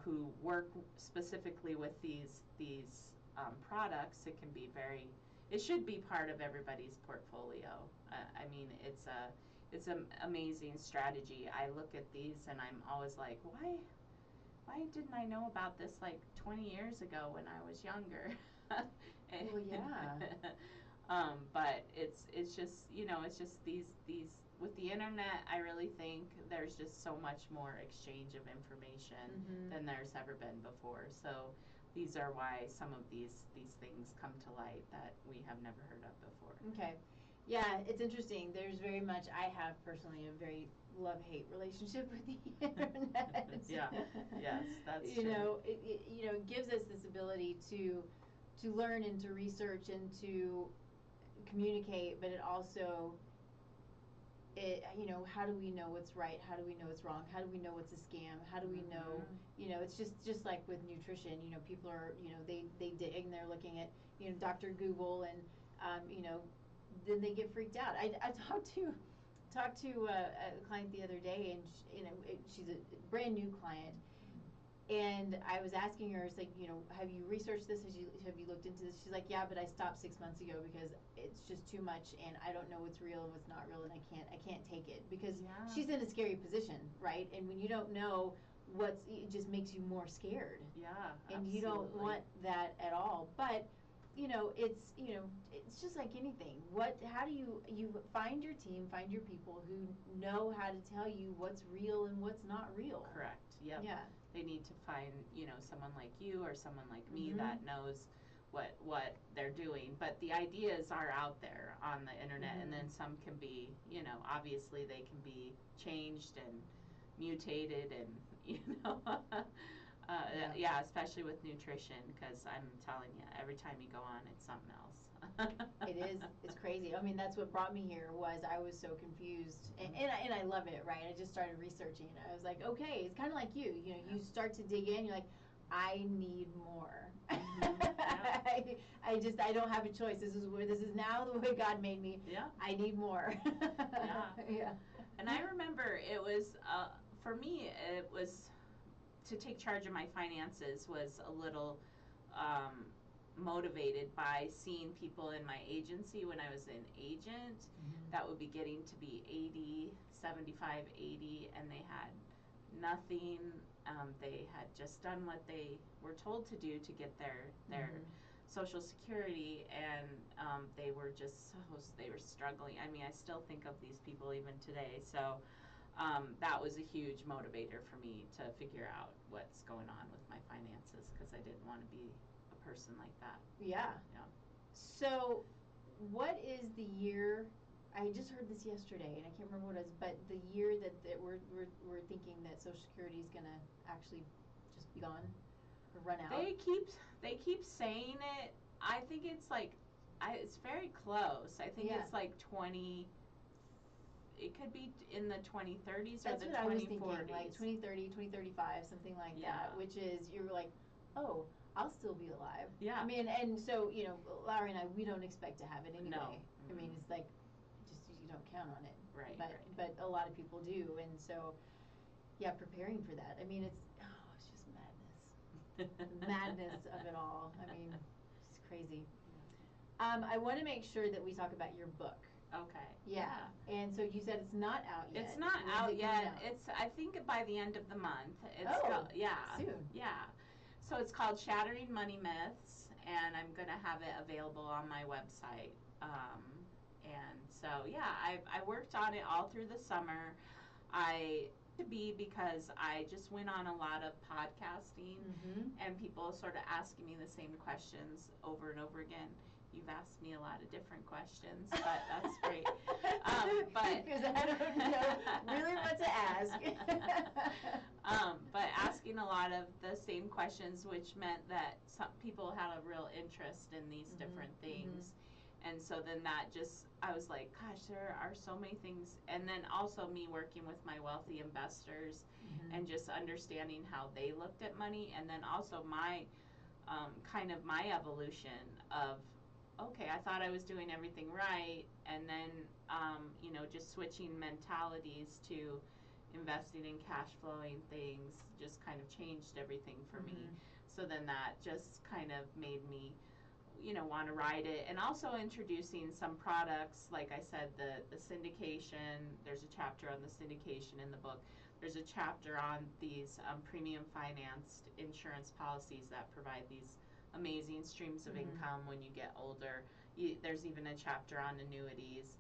who work specifically with these products, it should be part of everybody's portfolio. I mean, it's an amazing strategy. I look at these and I'm always like, why didn't I know about this like 20 years ago when I was younger? Well, yeah. But it's just, it's just these with the internet, I really think there's just so much more exchange of information than there's ever been before. So these are why some of these things come to light that we have never heard of before. Okay. Yeah, it's interesting. There's very much, I have personally a very love-hate relationship with the internet. Yeah, yes, that's true. It gives us this ability to learn and to research and to communicate, but it also how do we know what's right? How do we know what's wrong? How do we know what's a scam? How do we know, it's just like with nutrition, people are, they dig and they're looking at, Dr. Google and, then they get freaked out. I talked to a client the other day, and she's a brand new client, and I was asking her, it's like, have you researched this? Have you looked into this? She's like, yeah, but I stopped 6 months ago because it's just too much, and I don't know what's real and what's not real, and I can't take it because she's in a scary position, right? And when you don't know it just makes you more scared. Yeah, and absolutely. You don't want that at all. But it's just like anything. How do you find your team, find your people who know how to tell you what's real and what's not real? Correct. Yep. Yeah. They need to find, someone like you or someone like me that knows what they're doing. But the ideas are out there on the internet, and then some can be, obviously they can be changed and mutated, and yeah, especially with nutrition, because I'm telling you, every time you go on, it's something else. It is. It's crazy. I mean, that's what brought me here. Was I was so confused, and I love it. Right. I just started researching. I was like, okay, it's kind of like you. You start to dig in. You're like, I need more. I don't have a choice. This is now the way God made me. Yeah. I need more. Yeah. And I remember it was for me. It was to take charge of my finances was a little. Motivated by seeing people in my agency when I was an agent that would be getting to be 80, 75, 80, and they had nothing. They had just done what they were told to do to get their Social Security, and they were they were struggling. I mean, I still think of these people even today. So that was a huge motivator for me to figure out what's going on with my finances, because I didn't want to be person like that. Yeah. So what is the year, I just heard this yesterday and I can't remember what it is, but the year that we're thinking that Social Security is going to actually just be gone or run out? They keep saying it. I think it's like it's very close. I think it's like 20. It could be in the 2030s or the 2040s. That's what I was thinking, like 2030, 2035, something like that, which is, you're like, oh, I'll still be alive. Yeah. I mean, and so, Lowry and I, we don't expect to have it anyway. No. I mean, it's like, just, you don't count on it. Right. But a lot of people do. And so, yeah, preparing for that. I mean, it's just madness. The madness of it all. I mean, it's crazy. I want to make sure that we talk about your book. Okay. Yeah. And so you said it's not out yet. It's not out yet. It's, I think, by the end of the month. Soon. Yeah. So it's called Shattering Money Myths, and I'm going to have it available on my website. And so, yeah, I worked on it all through the summer. Because I just went on a lot of podcasting, and people sort of asking me the same questions over and over again. You've asked me a lot of different questions, but that's great. Because I don't know really what to ask. But asking a lot of the same questions, which meant that some people had a real interest in these different things. And so then I was like, gosh, there are so many things. And then also me working with my wealthy investors and just understanding how they looked at money. And then also my evolution of, okay, I thought I was doing everything right. And then, just switching mentalities to investing in cash flowing things just kind of changed everything for me. So then that just kind of made me want to ride it, and also introducing some products, like I said, the syndication. There's a chapter on the syndication in the book. There's a chapter on these premium financed insurance policies that provide these amazing streams of income when you get older. There's even a chapter on annuities,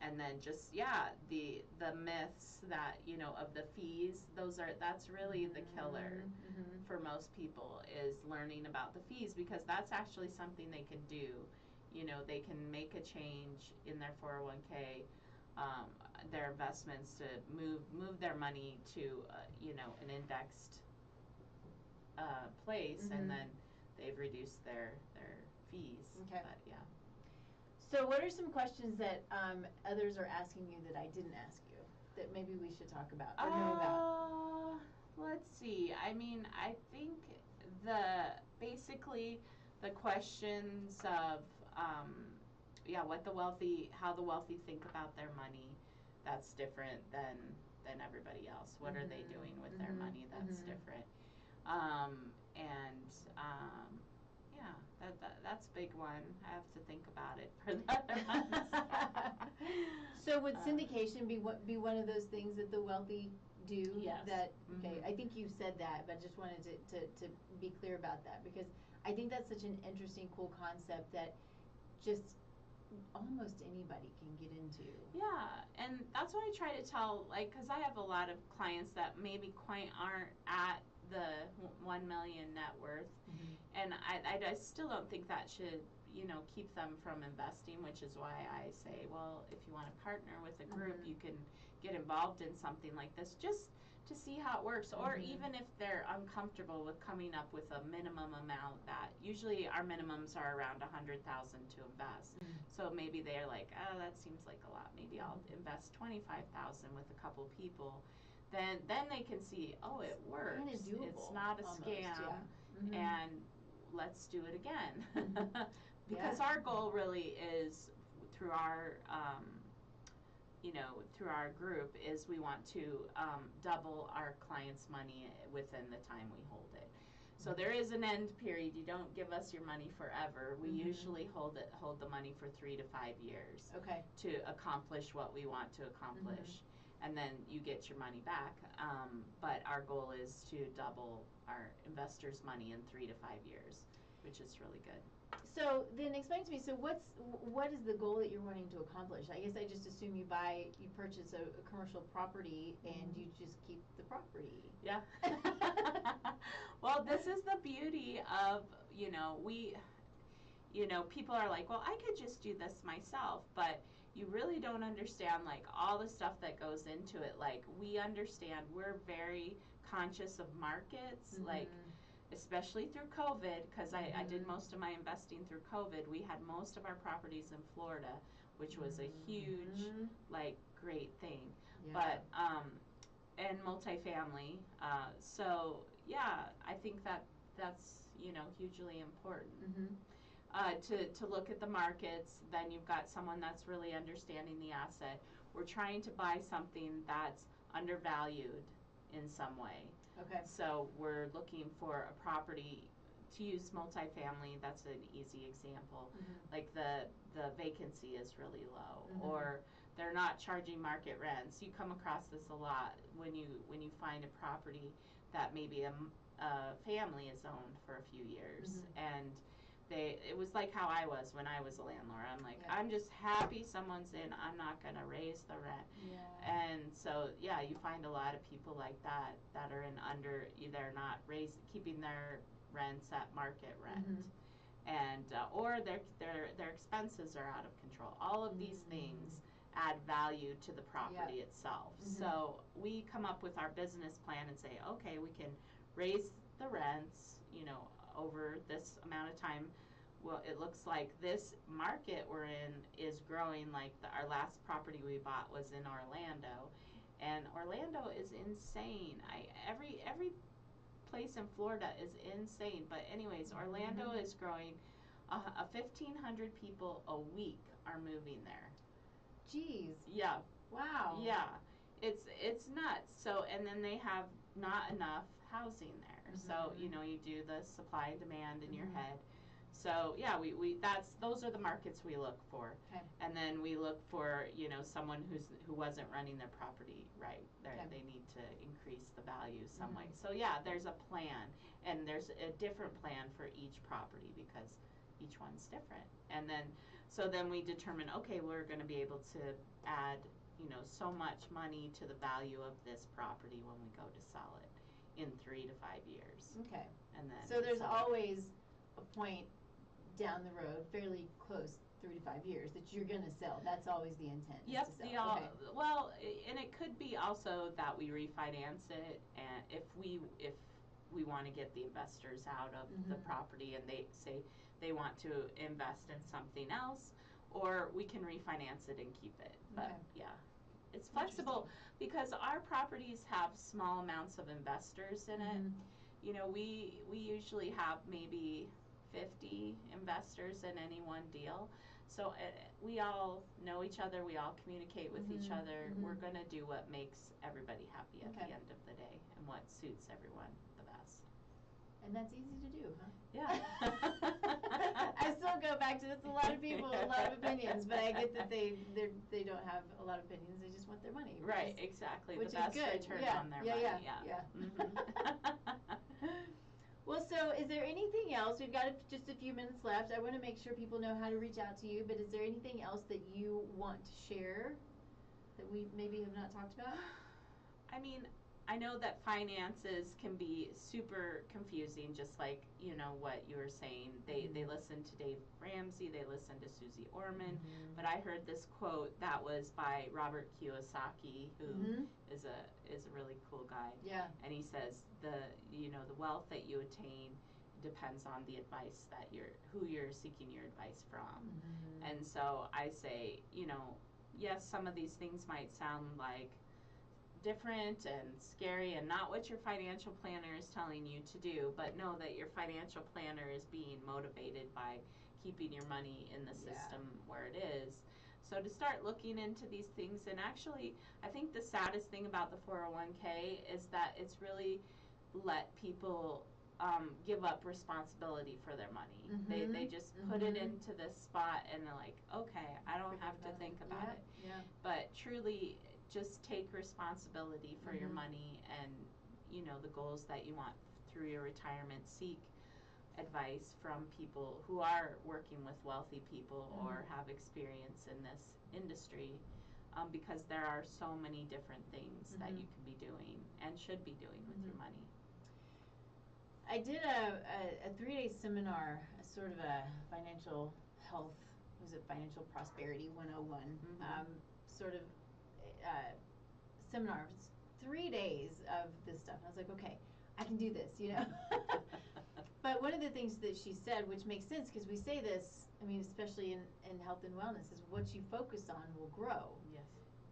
and then just the myths that of the fees. That's really the killer for most people, is learning about the fees, because that's actually something they can do. They can make a change in their 401k, their investments, to move their money to an indexed place, and then they've reduced their fees. Okay. But, yeah. So what are some questions that others are asking you that I didn't ask you that maybe we should talk about or know about? Let's see. I mean, I think basically the questions of yeah, how the wealthy think about their money, that's different than everybody else. What are they doing with their money? That's different. And yeah, that's a big one. I have to think about it for the other ones. So would syndication be one of those things that the wealthy do? Yes. That okay, I think you said that, but I just wanted to be clear about that because I think that's such an interesting, cool concept that just almost anybody can get into. Yeah, and that's what I try to tell, like, because I have a lot of clients that maybe quite aren't at the 1 million net worth, and I still don't think that should, keep them from investing, which is why I say, well, if you want to partner with a group, you can get involved in something like this just to see how it works, or even if they're uncomfortable with coming up with a minimum amount, that usually our minimums are around 100,000 to invest. So maybe they're like, oh, that seems like a lot. Maybe I'll invest 25,000 with a couple people. Then they can see, oh, it works. Kind of doable, it's not a almost, scam, yeah. and let's do it again. Because our goal really is through our through our group is we want to double our clients' money within the time we hold it. So there is an end period. You don't give us your money forever. We usually hold the money for 3 to 5 years. Okay. To accomplish what we want to accomplish, and then you get your money back. But our goal is to double our investors' money in 3 to 5 years, which is really good. So then explain to me, so what is the goal that you're wanting to accomplish? I guess I just assume you purchase a commercial property and you just keep the property. Yeah. Well, this is the beauty of, people are like, well, I could just do this myself, but you really don't understand, like, all the stuff that goes into it. Like, we understand, we're very conscious of markets, like, especially through COVID, because I did most of my investing through COVID. We had most of our properties in Florida, which was a huge, like, great thing. Yeah. But, and multifamily. So, yeah, I think that's, hugely important. To look at the markets, then you've got someone that's really understanding the asset. We're trying to buy something that's undervalued in some way. Okay. So we're looking for a property, to use multifamily, that's an easy example. Like the vacancy is really low, or they're not charging market rents. You come across this a lot when you find a property that maybe a family has owned for a few years, and it was like how I was when I was a landlord. I'm like, I'm just happy someone's in. I'm not gonna raise the rent. And so, yeah, you find a lot of people like that are in either not keeping their rents at market rent, and or their expenses are out of control. All of these things add value to the property itself. So we come up with our business plan and say, okay, we can raise the rents, over this amount of time. Well, it looks like this market we're in is growing. Like our last property we bought was in Orlando, and Orlando is insane. Every place in Florida is insane, but anyways, Orlando is growing. 1,500 people a week are moving there. Jeez. Yeah. Wow. Yeah, it's nuts. So, and then they have not enough housing there. So, you do the supply and demand in your head. So, yeah, those are the markets we look for. Okay. And then we look for, someone who wasn't running their property right. They need to increase the value some way. So, yeah, there's a plan, and there's a different plan for each property because each one's different. And then we determine, okay, we're going to be able to add, so much money to the value of this property when we go to sell it in 3 to 5 years. Okay. And then so there's always a point down the road, fairly close, 3 to 5 years, that you're going to sell. That's always the intent. Yep. To sell. Okay. Well, and it could be also that we refinance it, and if we want to get the investors out of the property and they say they want to invest in something else, or we can refinance it and keep it. But Okay. yeah, it's flexible because our properties have small amounts of investors in it. Mhm. You know, we usually have maybe 50 investors in any one deal. So we all know each other, we all communicate with each Mhm, other. mhm. We're going to do what makes everybody happy at Okay. the end of the day and what suits everyone the best. And that's easy to do, huh? Yeah. I still go back to this. A lot of people, a lot of opinions, but I get that they don't have a lot of opinions. They just want their money. Right, exactly. Which the is best good. return Yeah, on their yeah, money. yeah. Mhm. Well, so is there anything else? We've got just a few minutes left. I want to make sure people know how to reach out to you, but is there anything else that you want to share that we maybe have not talked about? I mean, I know that finances can be super confusing, just like, you know, what you were saying. They listen to Dave Ramsey, they listen to Susie Orman, but I heard this quote that was by Robert Kiyosaki, who is a really cool guy. Yeah. And he says the wealth that you attain depends on the advice that who you're seeking your advice from. And so I say, you know, yes, some of these things might sound like different and scary and not what your financial planner is telling you to do, but know that your financial planner is being motivated by keeping your money in the system where it is. So to start looking into these things, and actually I think the saddest thing about the 401k is that it's really let people give up responsibility for their money. They just put it into this spot and they're like, okay, I don't have to think about it. Yeah. But truly just take responsibility for your money and, you know, the goals that you want through your retirement. Seek advice from people who are working with wealthy people or have experience in this industry, because there are so many different things that you can be doing and should be doing with your money. I did a 3-day seminar, a sort of a financial health, was it financial prosperity 101, sort of seminar. It's 3 days of this stuff. And I was like, okay, I can do this, you know. But one of the things that she said, which makes sense because we say this, I mean, especially in health and wellness, is what you focus on will grow. Yes.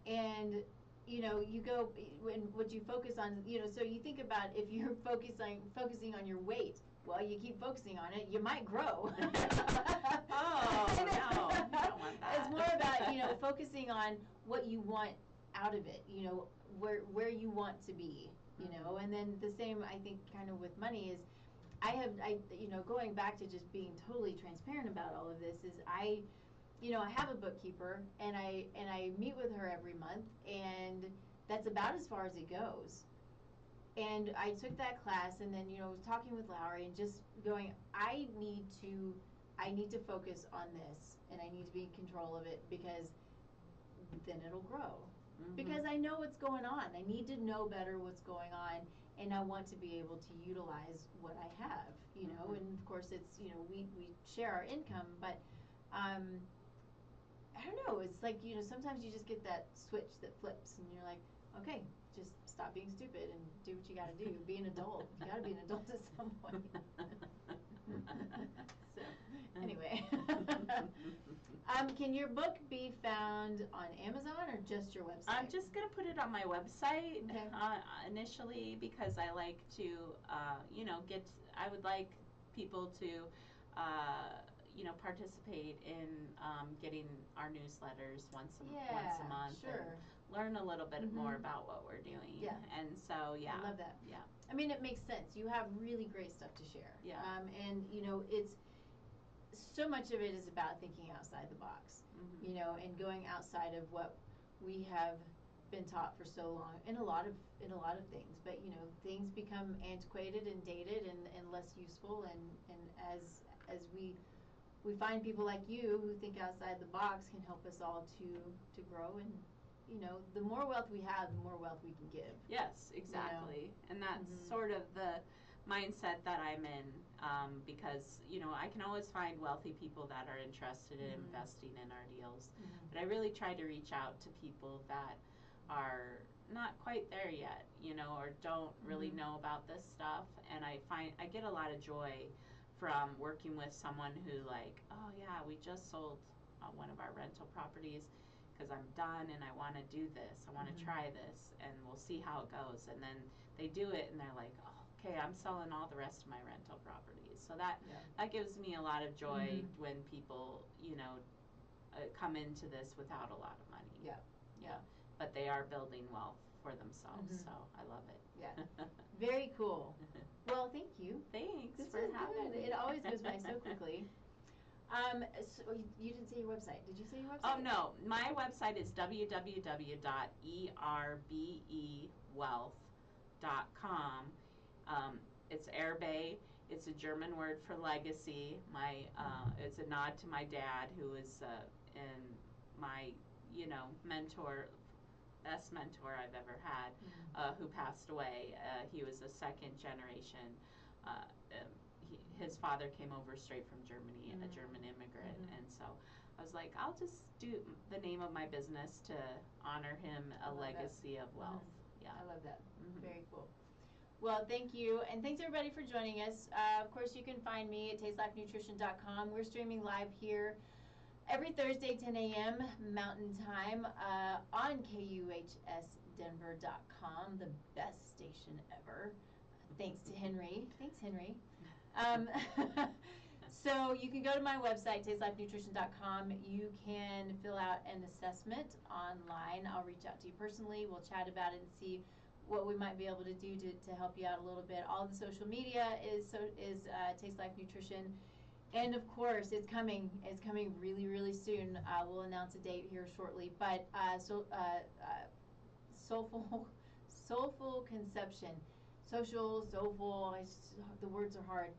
And you know, you go when what you focus on, you know, so you think about if you're focusing on your weight, well, you keep focusing on it, you might grow. Oh, no, you don't want that. It's more about, you know, focusing on what you want out of it, you know, where you want to be, you know, and then the same, I think, kind of with money is, you know, going back to just being totally transparent about all of this is you know, I have a bookkeeper and I meet with her every month and that's about as far as it goes. And I took that class and then, you know, was talking with Lowry and just going, I need to focus on this and I need to be in control of it because then it'll grow. Because I know what's going on. I need to know better what's going on and I want to be able to utilize what I have, you know, and of course it's, you know, we share our income, but I don't know, it's like, you know, sometimes you just get that switch that flips and you're like, okay, just stop being stupid and do what you gotta do. Be an adult. You gotta be an adult at some point. So, anyway. Can your book be found on Amazon or just your website? I'm just going to put it on my website initially because I like to, you know, I would like people to, you know, participate in getting our newsletters once a month. Sure. And learn a little bit more about what we're doing. Yeah. And so, yeah. I love that. Yeah. I mean, it makes sense. You have really great stuff to share. Yeah. And, you know, it's so much of it is about thinking outside the box, you know, and going outside of what we have been taught for so long in a lot of things. But, you know, things become antiquated and dated and less useful. And as we find people like you who think outside the box can help us all to grow and, you know, the more wealth we have, the more wealth we can give. Yes, exactly. You know? And that's sort of the mindset that I'm in, because, you know, I can always find wealthy people that are interested in investing in our deals. But I really try to reach out to people that are not quite there yet, you know, or don't really know about this stuff. And I get a lot of joy from working with someone who like, oh yeah, we just sold one of our rental properties because I'm done and I want to do this. I want to try this, and we'll see how it goes. And then they do it, and they're like, oh, okay, I'm selling all the rest of my rental properties. So that gives me a lot of joy when people, come into this without a lot of money. Yeah. But they are building wealth for themselves, so I love it. Yeah. Very cool. Well, thank you. Thanks this for was having good. me. It always goes by so quickly. So you didn't say your website. Did you say your website? Oh, no. My website is www.erbewealth.com. It's Erbe. It's a German word for legacy. It's a nod to my dad, who is my, mentor, best mentor I've ever had, who passed away. He was a second generation. His father came over straight from Germany, a German immigrant, and so I was like, I'll just do the name of my business to honor him, a legacy of wealth. Yeah, I love that. Very cool. Well, thank you, and thanks everybody for joining us. Of course, you can find me at tastelifenutrition.com. We're streaming live here every Thursday, 10 a.m. Mountain Time on KUHSdenver.com, the best station ever. Thanks to Henry. Thanks, Henry. So you can go to my website, tastelifenutrition.com. You can fill out an assessment online. I'll reach out to you personally. We'll chat about it and see what we might be able to do to help you out a little bit. All the social media is Taste Life Nutrition. And of course, it's coming. It's coming really, really soon. We'll announce a date here shortly. But soulful conception, soulful. The words are hard.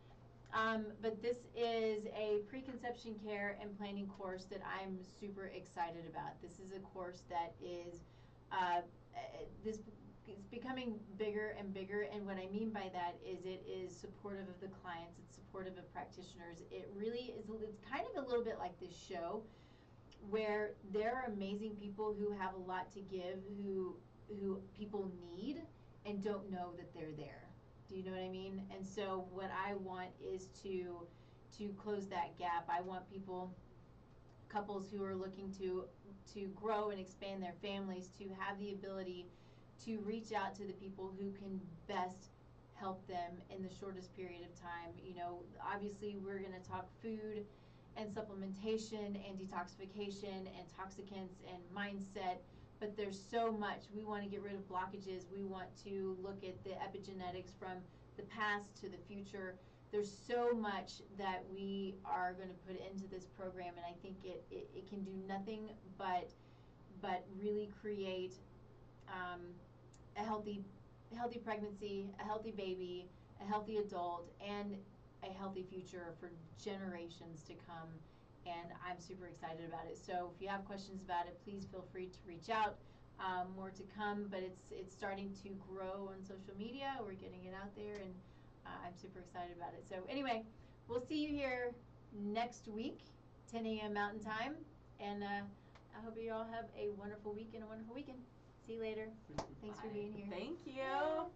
But this is a preconception care and planning course that I'm super excited about. This is a course that is it's becoming bigger and bigger, and what I mean by that is it is supportive of the clients, it's supportive of practitioners. It really is. It's kind of a little bit like this show, where there are amazing people who have a lot to give, who people need and don't know that they're there. Do you know what I mean? And so what I want is to close that gap. I want couples who are looking to grow and expand their families, to have the ability to reach out to the people who can best help them in the shortest period of time. Obviously we're going to talk food and supplementation and detoxification and toxicants and mindset, but there's so much. We want to get rid of blockages. We want to look at the epigenetics from the past to the future. There's so much that we are going to put into this program, and I think it can do nothing but really create a healthy pregnancy, a healthy baby, a healthy adult, and a healthy future for generations to come. And I'm super excited about it. So if you have questions about it, please feel free to reach out. More to come, but it's starting to grow on social media. We're getting it out there, and I'm super excited about it. So anyway, we'll see you here next week, 10 a.m. Mountain Time, and I hope you all have a wonderful week and a wonderful weekend. See you later. Thanks for being here. Thank you.